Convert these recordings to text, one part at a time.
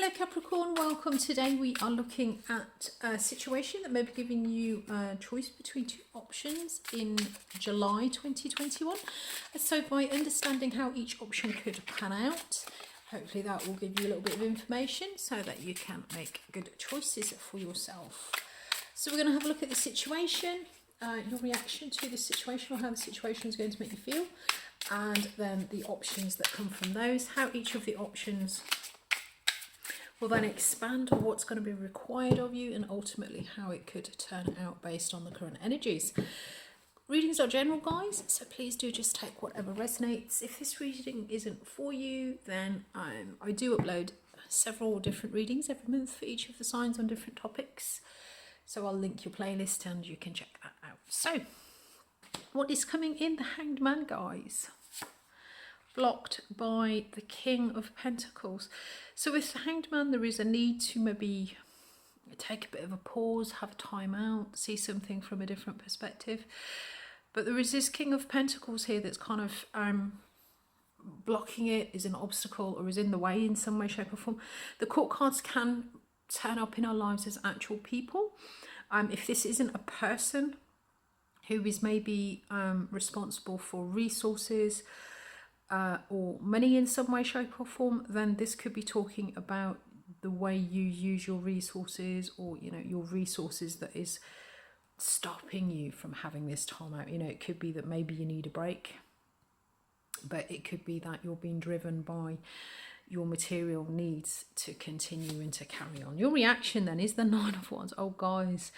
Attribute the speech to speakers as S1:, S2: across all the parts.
S1: Hello Capricorn, welcome. Today we are looking at a situation that may be giving you a choice between two options in July 2021. So by understanding how each option could pan out, hopefully that will give you a little bit of information so that you can make good choices for yourself. So we're going to have a look at the situation, your reaction to the situation or how the situation is going to make you feel, and then the options that come from those, how each of the options will then expand on what's going to be required of you, and ultimately how it could turn out based on the current energies. Readings are general, guys, so please do just take whatever resonates. If this reading isn't for you, then I do upload several different readings every month for each of the signs on different topics. So I'll link your playlist and you can check that out. So, what is coming in? The Hanged Man, guys. Blocked by the King of Pentacles. So with the Hanged Man, there is a need to maybe take a bit of a pause, have a time out, see something from a different perspective. But there is this King of Pentacles here that's kind of blocking it, is an obstacle, or is in the way in some way, shape or form. The court cards can turn up in our lives as actual people. If this isn't a person who is maybe responsible for resources, or money in some way, shape or form, then this could be talking about the way you use your resources, or your resources that is stopping you from having this time out. It could be that maybe you need a break, but it could be that you're being driven by your material needs to continue and to carry on. Your reaction then is the Nine of Wands. Oh guys,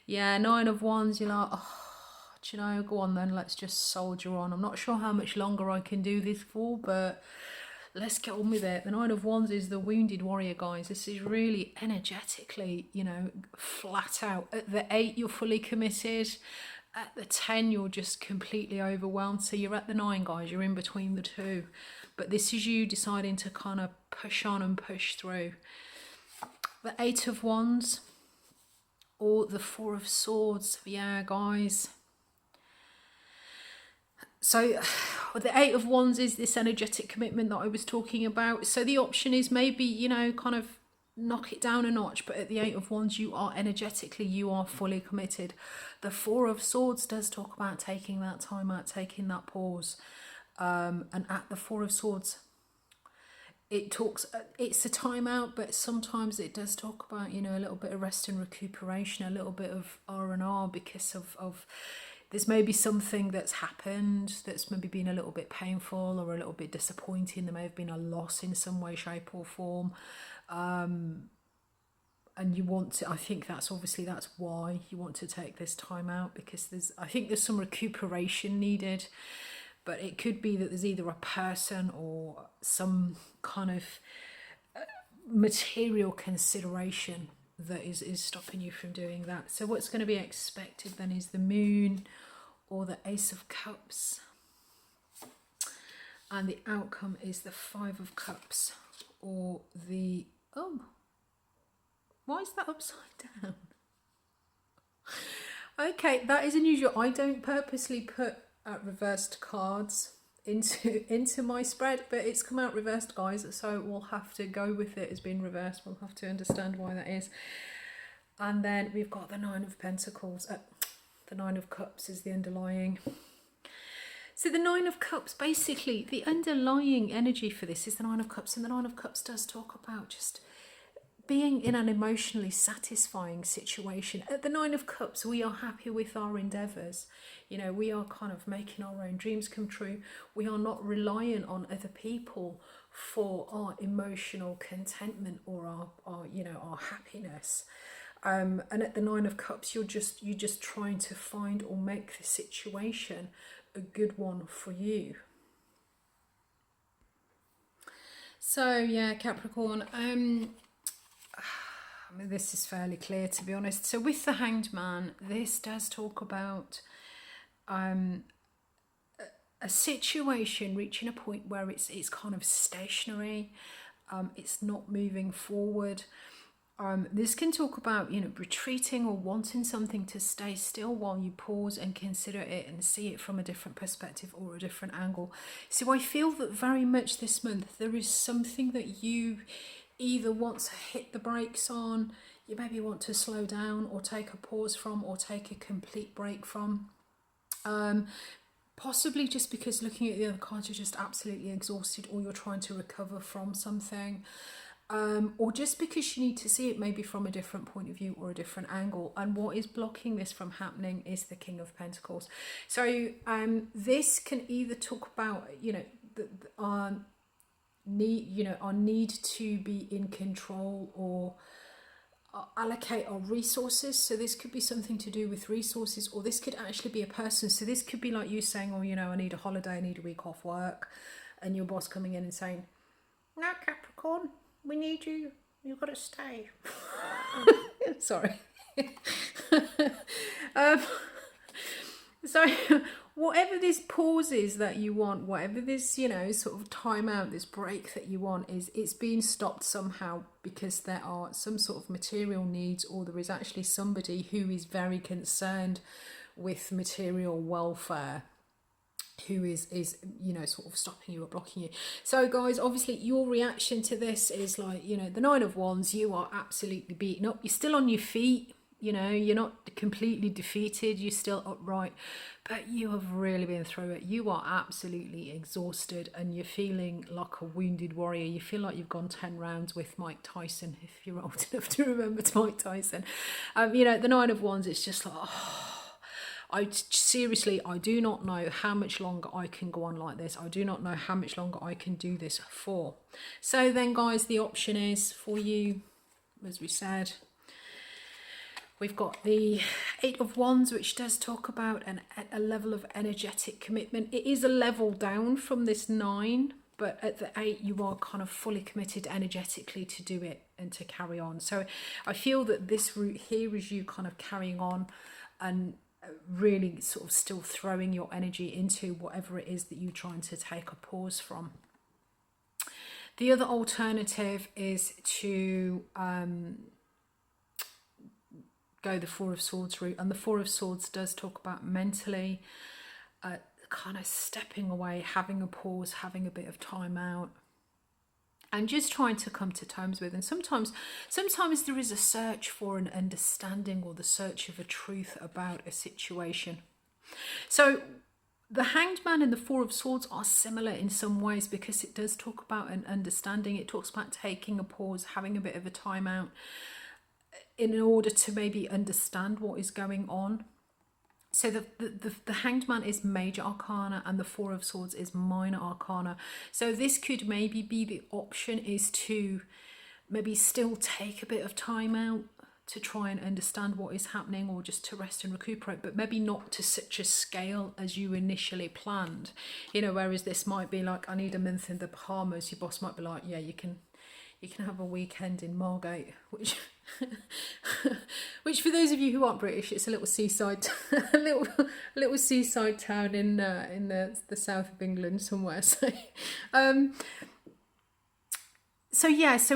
S1: yeah, Nine of Wands, you're like, oh, go on then, let's just soldier on. I'm not sure how much longer I can do this for, but let's get on with it. The Nine of Wands is the wounded warrior, guys. This is really energetically, flat out. At the 8, you're fully committed. At the 10, you're just completely overwhelmed. So you're at the 9, guys. You're in between the two. But this is you deciding to kind of push on and push through. The 8 of Wands or the 4 of Swords. Yeah, guys. So the 8 of Wands is this energetic commitment that I was talking about. So the option is maybe, kind of knock it down a notch. But at the 8 of Wands, you are fully committed. The 4 of Swords does talk about taking that time out, taking that pause. And at the 4 of Swords, it's a time out, but sometimes it does talk about, a little bit of rest and recuperation, a little bit of R&R because of there's maybe something that's happened that's maybe been a little bit painful or a little bit disappointing. There may have been a loss in some way, shape or form. And you want to, I think that's why you want to take this time out, because I think there's some recuperation needed. But it could be that there's either a person or some kind of material consideration that is stopping you from doing that. So what's going to be expected then is the Moon or the Ace of Cups. And the outcome is the 5 of Cups or the... Oh, why is that upside down? Okay, that is unusual. I don't purposely put reversed cards into my spread, but it's come out reversed, guys, so we'll have to go with it as being reversed. We'll have to understand why that is. And then we've got the 9 of Pentacles. The 9 of Cups is the underlying. So the 9 of Cups, basically the underlying energy for this is the 9 of Cups, and the 9 of Cups does talk about just being in an emotionally satisfying situation. At the 9 of Cups, we are happy with our endeavours. We are kind of making our own dreams come true. We are not reliant on other people for our emotional contentment or our happiness. And at the 9 of Cups, you're just trying to find or make the situation a good one for you. So yeah, Capricorn, this is fairly clear, to be honest. So with the Hanged Man, this does talk about a situation reaching a point where it's kind of stationary, it's not moving forward. This can talk about retreating or wanting something to stay still while you pause and consider it and see it from a different perspective or a different angle. So I feel that very much this month there is something that you either want to hit the brakes on, you maybe want to slow down or take a pause from, or take a complete break from. Possibly just because looking at the other cards, you're just absolutely exhausted, or you're trying to recover from something. Or just because you need to see it maybe from a different point of view or a different angle. And what is blocking this from happening is the King of Pentacles. So this can either talk about, our need to be in control, or allocate our resources. So this could be something to do with resources, or this could actually be a person. So this could be like you saying, oh, I need a holiday, I need a week off work, and your boss coming in and saying, no, Capricorn, we need you, you've got to stay. Sorry. So whatever this pause is that you want, whatever this, sort of time out, this break that you want, it's being stopped somehow because there are some sort of material needs, or there is actually somebody who is very concerned with material welfare, who is sort of stopping you or blocking you. So guys, obviously your reaction to this is like, the Nine of Wands, you are absolutely beaten up. You're still on your feet, you're not completely defeated, you're still upright, but you have really been through it. You are absolutely exhausted, and you're feeling like a wounded warrior. You feel like you've gone 10 rounds with Mike Tyson, if you're old enough to remember Mike Tyson. The Nine of Wands, it's just like, I do not know how much longer I can go on like this. I do not know how much longer I can do this for. So then guys, the option is for you, as we said, we've got the Eight of Wands, which does talk about a level of energetic commitment. It is a level down from this 9, but at the 8 you are kind of fully committed energetically to do it and to carry on. So I feel that this route here is you kind of carrying on and really sort of still throwing your energy into whatever it is that you're trying to take a pause from. The other alternative is to go the Four of Swords route, and the Four of Swords does talk about mentally kind of stepping away, having a pause, having a bit of time out, and just trying to come to terms with. And sometimes there is a search for an understanding, or the search of a truth about a situation. So the Hanged Man and the Four of Swords are similar in some ways, because it does talk about an understanding. It talks about taking a pause, having a bit of a time out, in order to maybe understand what is going on. So the Hanged Man is major arcana, and the Four of Swords is minor arcana. So this could maybe be the option, is to maybe still take a bit of time out to try and understand what is happening, or just to rest and recuperate, but maybe not to such a scale as you initially planned. Whereas this might be like, I need a month in the Bahamas. Your boss might be like, yeah, you can have a weekend in Margate, which for those of you who aren't British, it's a little seaside, little seaside town in the south of England somewhere. So I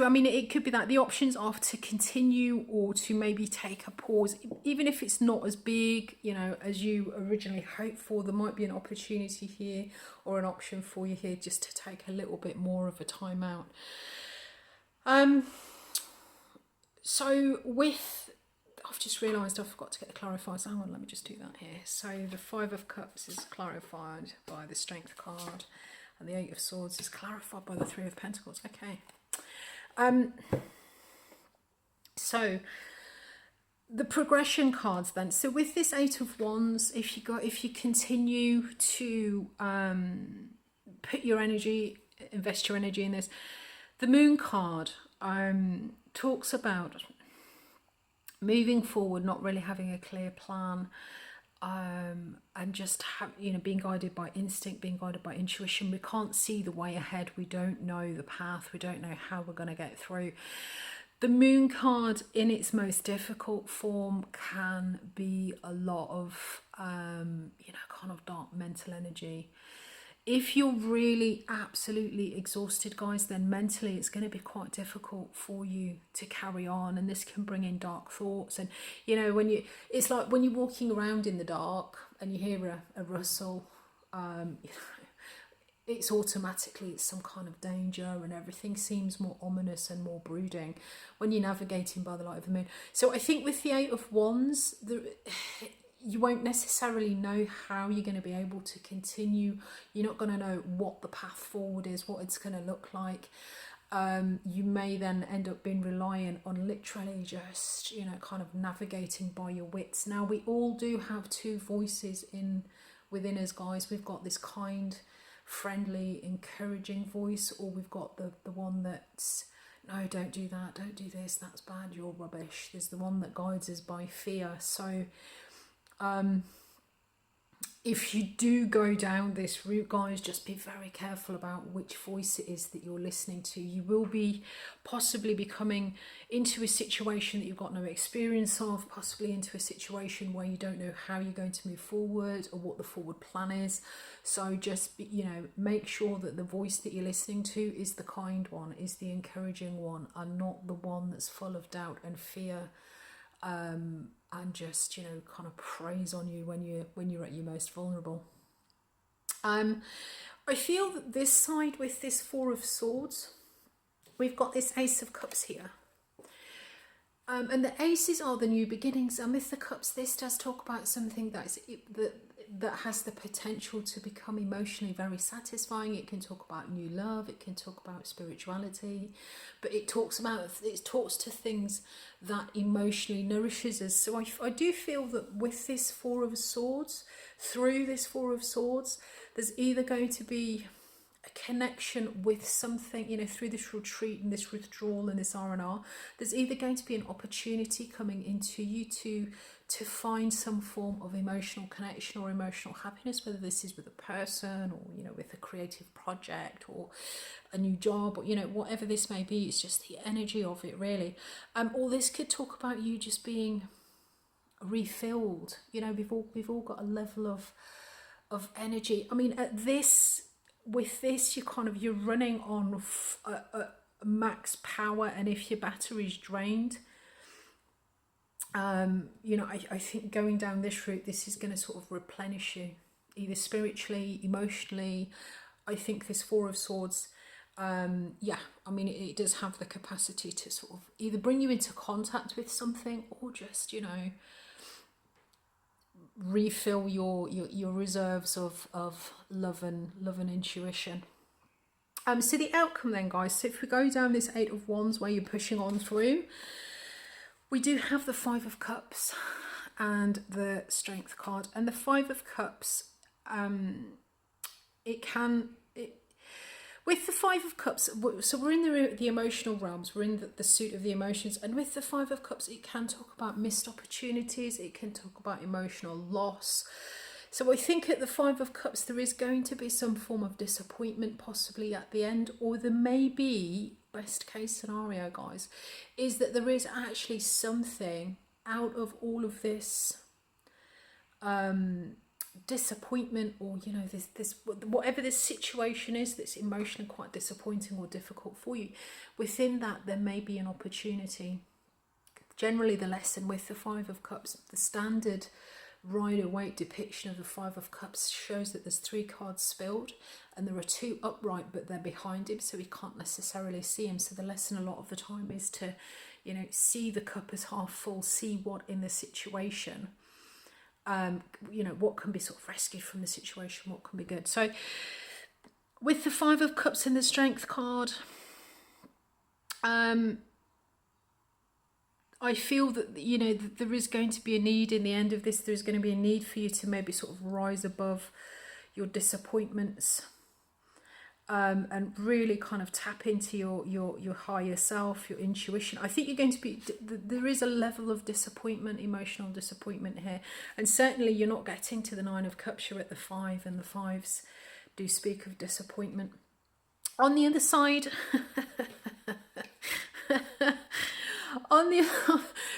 S1: mean, it could be that the options are to continue, or to maybe take a pause, even if it's not as big, as you originally hoped for. There might be an opportunity here, or an option for you here, just to take a little bit more of a time out. So I've just realised I forgot to get the clarifier, so hang on, let me just do that here. So the Five of Cups is clarified by the Strength card, and the Eight of Swords is clarified by the Three of Pentacles. Okay. So the progression cards then. So with this Eight of Wands, if you continue to invest your energy in this, the Moon card talks about moving forward, not really having a clear plan, and just being guided by instinct, being guided by intuition. We can't see the way ahead. We don't know the path. We don't know how we're going to get through. The Moon card in its most difficult form can be a lot of kind of dark mental energy. If you're really absolutely exhausted, guys, then mentally it's going to be quite difficult for you to carry on, and this can bring in dark thoughts. And it's like when you're walking around in the dark and you hear a rustle, it's automatically some kind of danger, and everything seems more ominous and more brooding when you're navigating by the light of the moon. So I think with the Eight of Wands, you won't necessarily know how you're going to be able to continue. You're not going to know what the path forward is, what it's going to look like. You may then end up being reliant on literally just, you know, kind of navigating by your wits. Now, we all do have two voices within us, guys. We've got this kind, friendly, encouraging voice, or we've got the one that's, no, don't do that, don't do this, that's bad, you're rubbish. There's the one that guides us by fear. So if you do go down this route, guys, just be very careful about which voice it is that you're listening to. You will be possibly becoming into a situation that you've got no experience of, possibly into a situation where you don't know how you're going to move forward or what the forward plan is. So just, you know, make sure that the voice that you're listening to is the kind one, is the encouraging one, and not the one that's full of doubt and fear, and just, you know, kind of preys on you when you're at your most vulnerable. I feel that this side with this Four of Swords, we've got this Ace of Cups here. And the aces are the new beginnings, and with the cups, this does talk about something that has the potential to become emotionally very satisfying. It can talk about new love, it can talk about spirituality, but it talks to things that emotionally nourishes us. So I do feel that with this Four of Swords, through this Four of Swords, there's either going to be a connection with something, you know, through this retreat and this withdrawal and this R&R, there's either going to be an opportunity coming into you to find some form of emotional connection or emotional happiness, whether this is with a person or, you know, with a creative project or a new job, or, you know, whatever this may be. It's just the energy of it, really. Or this could talk about you just being refilled. You know, we've all got a level of energy. I mean, with this, you're running on a max power, and if your battery's drained, you know, I think going down this route, this is going to sort of replenish you, either spiritually, emotionally. I think this Four of Swords, yeah, I mean, it does have the capacity to sort of either bring you into contact with something, or just, you know, refill your reserves of love and intuition. So the outcome then, guys, so if we go down this Eight of Wands where you're pushing on through, we do have the Five of Cups and the Strength card. And the Five of Cups, with the Five of Cups, so we're in the emotional realms, we're in the suit of the emotions, and with the Five of Cups, it can talk about missed opportunities, it can talk about emotional loss. So I think at the Five of Cups, there is going to be some form of disappointment possibly at the end, or there may be, best case scenario, guys, is that there is actually something out of all of this disappointment, or, you know, this whatever this situation is that's emotionally quite disappointing or difficult for you. Within that, there may be an opportunity. Generally, the lesson with the Five of Cups, the standard Rider-Waite depiction of the Five of Cups shows that there's 3 cards spilled, and there are 2 upright, but they're behind him, so he can't necessarily see him. So the lesson a lot of the time is to, you know, see the cup as half full, see what in the situation, you know, what can be sort of rescued from the situation, what can be good. So with the Five of Cups and the Strength card, I feel that, you know, there is going to be a need in the end of this. There's going to be a need for you to maybe sort of rise above your disappointments, and really kind of tap into your higher self, your intuition. I think you're going to be, there is a level of disappointment, emotional disappointment here, and certainly you're not getting to the Nine of Cups, you're at the 5, and the 5s do speak of disappointment. On the other side,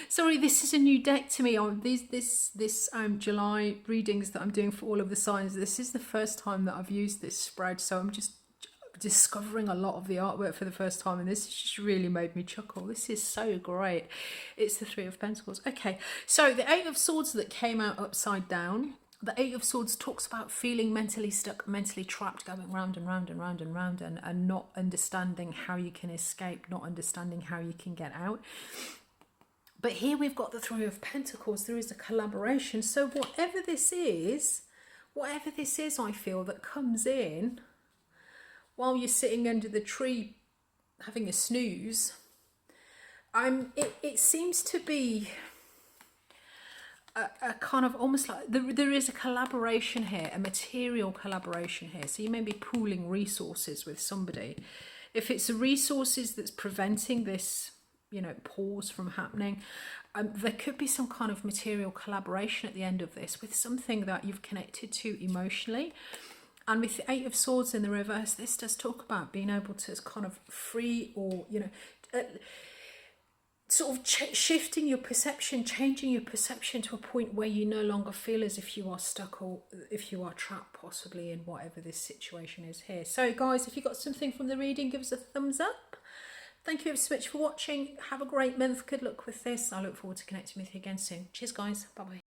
S1: sorry, this is a new deck to me on this July readings that I'm doing for all of the signs. This is the first time that I've used this spread, so I'm just discovering a lot of the artwork for the first time, and this has just really made me chuckle. This is so great. It's the Three of Pentacles. Okay, so the Eight of Swords that came out upside down, The Eight of Swords talks about feeling mentally stuck, mentally trapped, going round and round and round and round, and not understanding how you can escape, not understanding how you can get out. But here we've got the Three of Pentacles. There is a collaboration. So whatever this is, I feel, that comes in while you're sitting under the tree having a snooze, it seems to be a kind of almost like there is a collaboration here, a material collaboration here. So you may be pooling resources with somebody. If it's the resources that's preventing this, you know, pause from happening, there could be some kind of material collaboration at the end of this with something that you've connected to emotionally. And with the Eight of Swords in the reverse, this does talk about being able to kind of free, or, you know, sort of shifting your perception, changing your perception to a point where you no longer feel as if you are stuck, or if you are trapped possibly in whatever this situation is here. So guys, if you got something from the reading, give us a thumbs up. Thank you ever so much for watching. Have a great month. Good luck with this. I look forward to connecting with you again soon. Cheers guys. Bye bye.